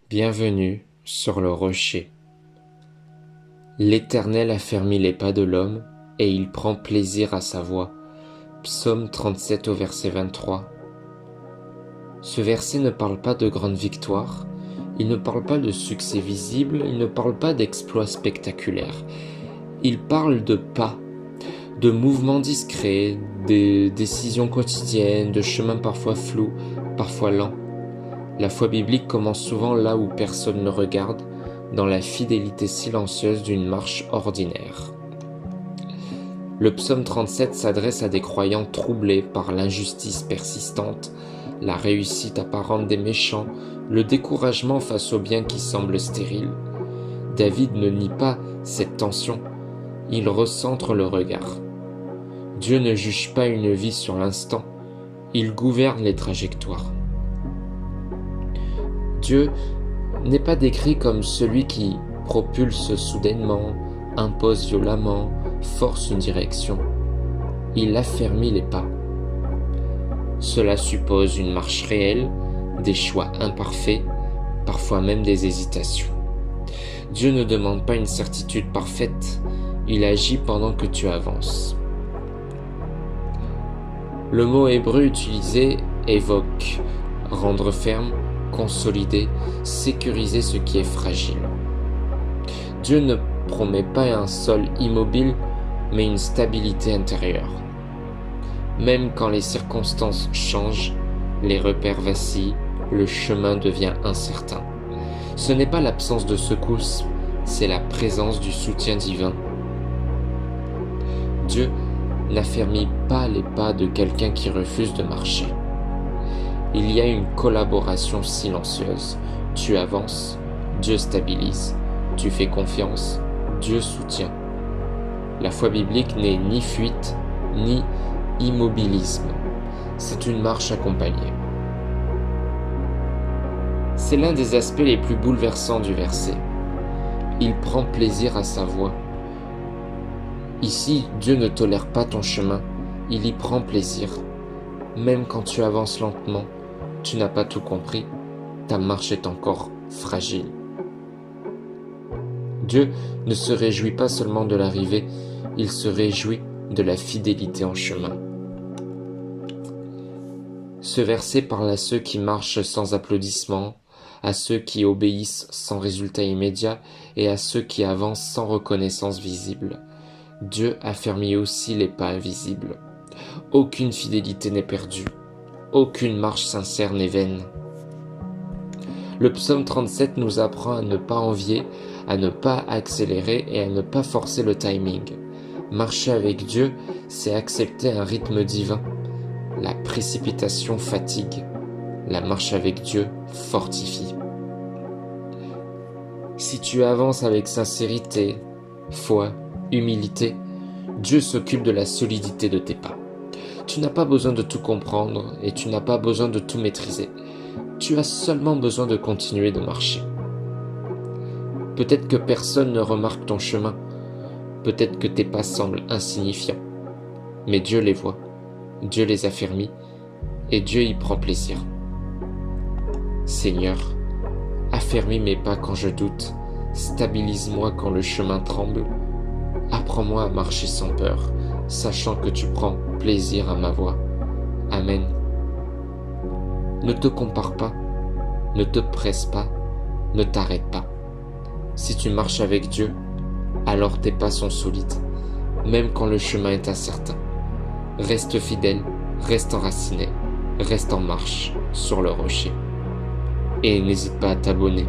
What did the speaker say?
Bienvenue sur le rocher. L'Éternel affermit les pas de l'homme, et il prend plaisir à sa voix. Psaume 37 au verset 23. Ce verset ne parle pas de grande victoire, il ne parle pas de succès visible, il ne parle pas d'exploits spectaculaires. Il parle de pas, de mouvements discrets, de décisions quotidiennes, de chemins parfois flous, parfois lents. La foi biblique commence souvent là où personne ne regarde, dans la fidélité silencieuse d'une marche ordinaire. Le psaume 37 s'adresse à des croyants troublés par l'injustice persistante, la réussite apparente des méchants, le découragement face au bien qui semble stérile. David ne nie pas cette tension, il recentre le regard. Dieu ne juge pas une vie sur l'instant, il gouverne les trajectoires. Dieu n'est pas décrit comme celui qui propulse soudainement, impose violemment, force une direction. Il affermit les pas. Cela suppose une marche réelle, des choix imparfaits, parfois même des hésitations. Dieu ne demande pas une certitude parfaite, il agit pendant que tu avances. Le mot hébreu utilisé évoque rendre ferme, consolider, sécuriser ce qui est fragile. Dieu ne promet pas un sol immobile, mais une stabilité intérieure. Même quand les circonstances changent, les repères vacillent, le chemin devient incertain. Ce n'est pas l'absence de secousse, c'est la présence du soutien divin. Dieu n'affermit pas les pas de quelqu'un qui refuse de marcher. Il y a une collaboration silencieuse. Tu avances, Dieu stabilise. Tu fais confiance, Dieu soutient. La foi biblique n'est ni fuite, ni immobilisme. C'est une marche accompagnée. C'est l'un des aspects les plus bouleversants du verset. Il prend plaisir à sa voix. Ici, Dieu ne tolère pas ton chemin, il y prend plaisir. Même quand tu avances lentement, tu n'as pas tout compris, ta marche est encore fragile. Dieu ne se réjouit pas seulement de l'arrivée, il se réjouit de la fidélité en chemin. Ce verset parle à ceux qui marchent sans applaudissements, à ceux qui obéissent sans résultat immédiat et à ceux qui avancent sans reconnaissance visible. Dieu affermit aussi les pas invisibles. Aucune fidélité n'est perdue. Aucune marche sincère n'est vaine. Le psaume 37 nous apprend à ne pas envier, à ne pas accélérer et à ne pas forcer le timing. Marcher avec Dieu, c'est accepter un rythme divin. La précipitation fatigue. La marche avec Dieu fortifie. Si tu avances avec sincérité, foi, humilité, Dieu s'occupe de la solidité de tes pas. Tu n'as pas besoin de tout comprendre et tu n'as pas besoin de tout maîtriser. Tu as seulement besoin de continuer de marcher. Peut-être que personne ne remarque ton chemin. Peut-être que tes pas semblent insignifiants. Mais Dieu les voit. Dieu les affermit et Dieu y prend plaisir. Seigneur, affermis mes pas quand je doute. Stabilise-moi quand le chemin tremble. Apprends-moi à marcher sans peur, sachant que tu prends plaisir à ma voix. Amen. Ne te compare pas, ne te presse pas, ne t'arrête pas. Si tu marches avec Dieu, alors tes pas sont solides, même quand le chemin est incertain. Reste fidèle, reste enraciné, reste en marche sur le rocher. Et n'hésite pas à t'abonner